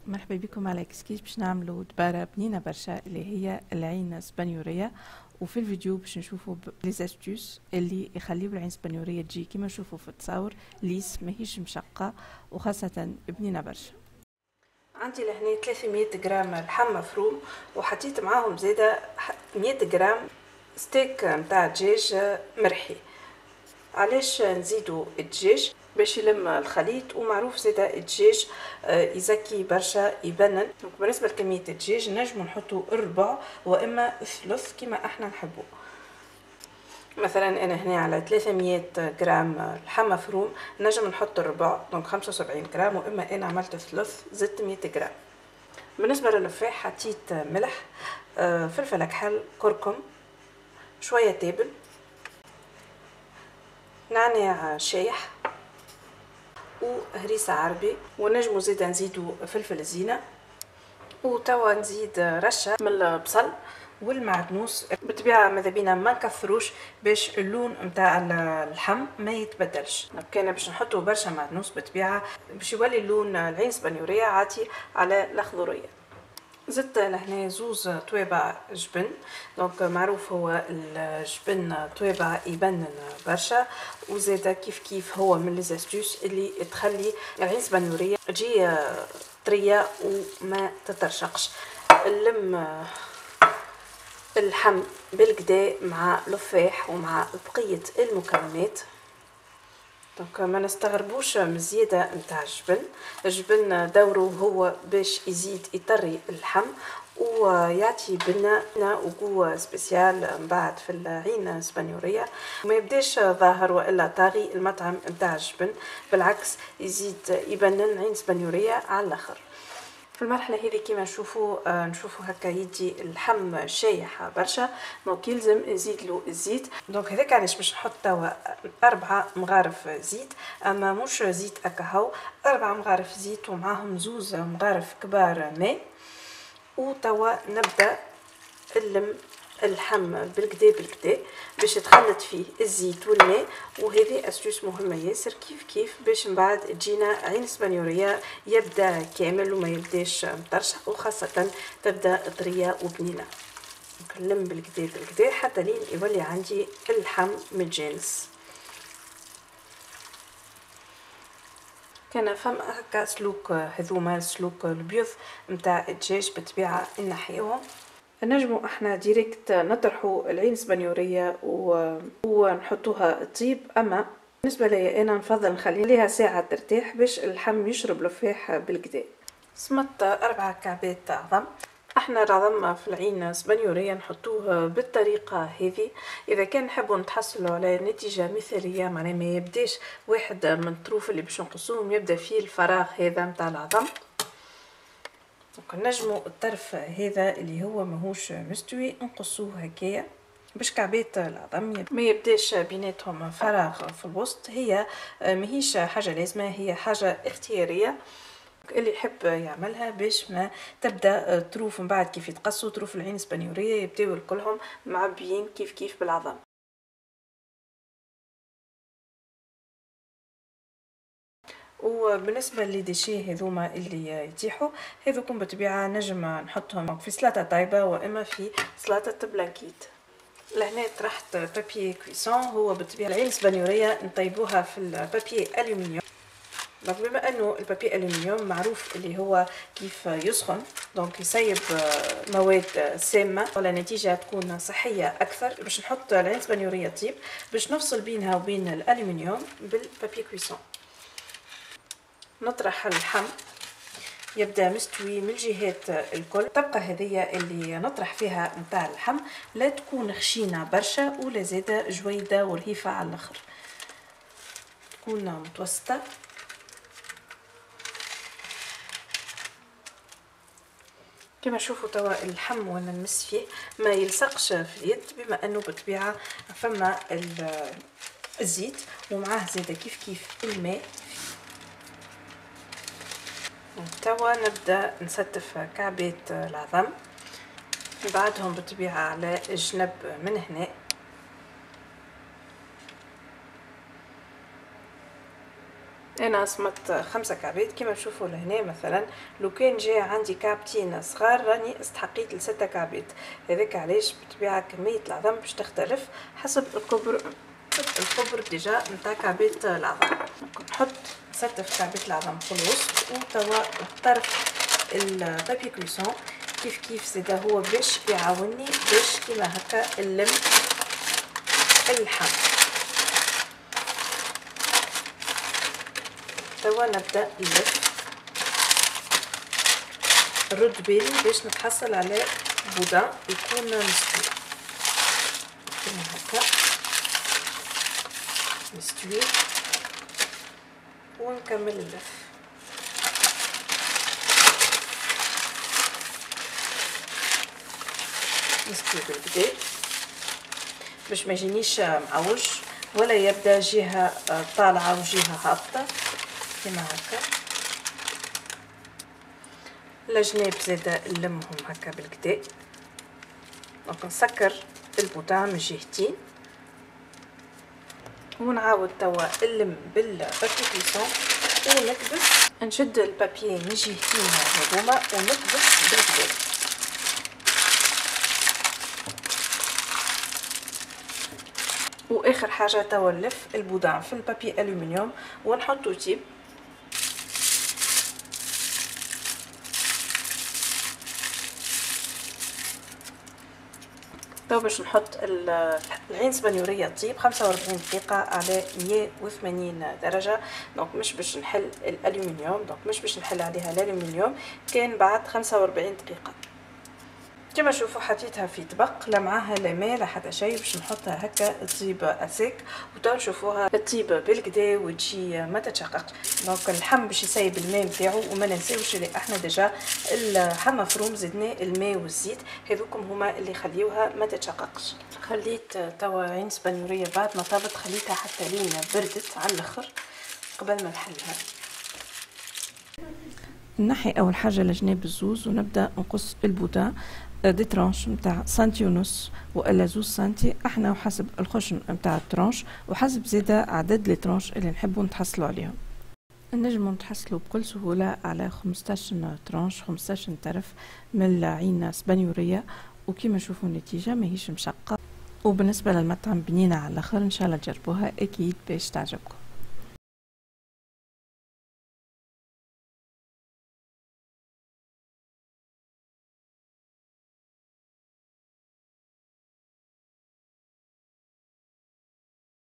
مرحبا بكم على كسكيش. باش نعملوا دبارة بنينة برشا اللي هي العين السبانيورية، وفي الفيديو باش نشوفوا ليزاستوس اللي يخليو العين السبانيورية تجي كيما نشوفوا في التصاور ليس ماهيش مشقة وخاصة بنينة برشا. عندي لهنا 300 غرام لحم مفروم، وحطيت معاهم زيادة 100 غرام ستيك متاع دجاج مرحي. علاش نزيدو الدجاج؟ باش يلم الخليط، ومعروف زادا الدجاج يزكي برشا يبنن. بالنسبه لكميه الدجاج نجمو نحطو الربع واما الثلث كما احنا نحبو. مثلا انا هنا على 300 غرام لحم مفروم نجم نحط الربع دونك 75 غرام، واما انا عملت الثلث زدت 100 غرام. بالنسبه للفاح حطيت ملح، فلفل كحل، كركم، شويه تابل، نعناع شايح وهريسة عربي، ونجمو زيدا نزيدو فلفل زينة، وتوا نزيد رشة من البصل والمعدنوس. بالطبيعة ماذا بينا ما نكثروش باش اللون متاع اللحم ما يتبدلش. كان باش نحطو برشا معدنوس بالطبيعة باش يولي اللون العين السبانيورية عاتي على الأخضرية. زدت لهنا زوز توابع جبن، دونك معروف هو الجبن توابع يبنن برشا، وزادا كيف كيف هو من ليزاستوس اللي تخلي العين السبانيورية تجي طرية وما تترشقش. اللم اللحم بالكدا مع لفاح ومع بقية المكونات، دونك ما نستغربوش من الزياده نتاع الجبن دوره هو باش يزيد يطري اللحم ويعطي بنة وقوة سبيسيال من بعد في العين السبانيورية، وما يبداش ظاهر والا طاغي المطعم نتاع الجبن، بالعكس يزيد يبنن عين سبانيورية على الاخر. في المرحله هذه كيما نشوفوا هكا يدي اللحم شايح برشا، دونك يلزم نزيد له الزيت. دونك هذاك علاش باش نحط توا 4 مغارف زيت، اما مش زيت هكا، 4 مغارف زيت ومعاهم 2 مغارف كبار ماء. وتوا نبدا نلم اللحم بالكدا باش يتخلط فيه الزيت والماء، وهذه استوس مهمه ياسر كيف باش من بعد تجينا عين سبانيورية يبدا كامل وما يبداش مطرشق، وخاصه تبدا طريه وبنينه. نلم بالكدا حتى لين يولي عندي اللحم متجانس. كان فم هكا سلوك هذوما سلوك البيض نتاع الدجاج بالطبيعه نحيوهم. نجمو احنا ديريكت نطرحو العين السبانيورية ونحطوها طيب، اما بالنسبه لي انا نفضل نخليها ساعه ترتاح باش اللحم يشرب لفاح بالكدا. صمت 4 كعبات عظم. احنا العظم في العين السبانيورية نحطوه بالطريقه هذه. اذا كان نحبوا نتحصلوا على نتيجه مثاليه، معناها ما يبداش واحد من الطروف اللي باش نقصوهم يبدا فيه الفراغ هذا نتاع العظم، نجمو الطرف هذا اللي هو ماهوش مستوي نقصوه هكايا باش كعبات العظم ما يبداش بيناتهم فراغ في الوسط. هي ماهيش حاجه لازمه، هي حاجه اختياريه اللي يحب يعملها باش ما تبدا طروف من بعد كيف يتقصوا طروف العين السبانيورية يبداو كلهم معبيين كيف بالعظم. وبالنسبه للديشي هذوما اللي يتيحوا هذوكم بالطبيعه نجم نحطهم في سلطه طايبه واما في سلطه بلانكيت. لهنا طرحت بابي كويسون، هو بالطبيعه العين السبانيورية نطيبوها في البابي الومنيوم. دونك بما انه البابي الومنيوم معروف اللي هو كيف يسخن، دونك يسيب مواد سامه ولا نتيجه تكون صحيه اكثر، باش نحط العين السبانيورية طيب باش نفصل بينها وبين الالومنيوم بالبابي كويسون. نطرح اللحم يبدا مستوي من الجهات الكل. تبقى هذيا اللي نطرح فيها نتاع اللحم لا تكون خشينه برشا ولا زاده جويده ورهيفه على الاخر، تكون متوسطه. كما تشوفوا توا اللحم وانا نمس فيه ما يلصقش في اليد، بما انه بالطبيعه فما الزيت ومعاه زاده كيف الماء. توا نبدا نستف كعبات العظم، بعدهم بالطبيعه على الجنب من هنا. انا صمت 5 كعبات كما تشوفوا لهنا. مثلا لو كان جاء عندي كعبتين صغار راني استحقيت ل6 كعبات. هذاك علاش بالطبيعه كميه العظم باش تختلف حسب الكبر ديجا نتاع كعبات العظم. نحط نستف كعبات العظم في الوسط، وتوا الطرف البابي كويسون كيف زادا هو باش يعاوني باش كيما هكا نلم اللحم. توا نبدا نلف، نرد بالي باش نتحصل على بودان يكون مستوي كيما هكا مستوي، ونكمل اللف. مستوي بالكدا باش ما يجينيش معوج ولا يبدا جهه طالعه وجهه هابطه كيما هكا. الجناب زاده نلمهم هكا بالكدا. دونك نسكر البودان من جهتين، ونعاود توا نلم بالبابي كويسون ونكبس. نشد البابي من جهتين هذوما ونكبس بالكدا. واخر حاجه توا نلف البودان في البابي الومنيوم ونحطو تيب. تو باش نحط العين سبانيوريه طيب 45 دقيقه على 180 درجه. دونك مش باش نحل الالومنيوم، دونك مش باش نحل عليها الالومنيوم، كان بعد 45 دقيقه. كما تشوفوا حطيتها في طبق، لا معاها لا ماء لا حتى شيء، باش نحطها هكا تطيب اسيك. وتو نشوفوها تطيب بالكدا وتجي ما تتشققش. دونك اللحم باش يسيب الماء نتاعو، وما ننساوش اللي احنا ديجا اللحم مفروم زدنا الماء والزيت، هذوكم هما اللي خليوها ما تتشققش. خليت توا عين سبانيوريه بعد ما طابت، خليتها حتى لين بردت على الاخر قبل ما نحلها. نحي اول حاجه لجناب الزوز ونبدا نقص البودان دي ترانش نتاع سنتي ونص والا 2 سنتي، احنا وحسب الخشن نتاع الترانش وحسب زاده عدد لي ترانش اللي نحبوا نتحصلوا عليهم. نجموا نتحصلوا بكل سهوله على 15 ترانش 15 طرف من العين سبانيوريه، وكما نشوفوا النتيجه ماهيش مشقه، وبالنسبه للمطعم بنينه على الاخر. ان شاء الله تجربوها اكيد باش تعجبكم.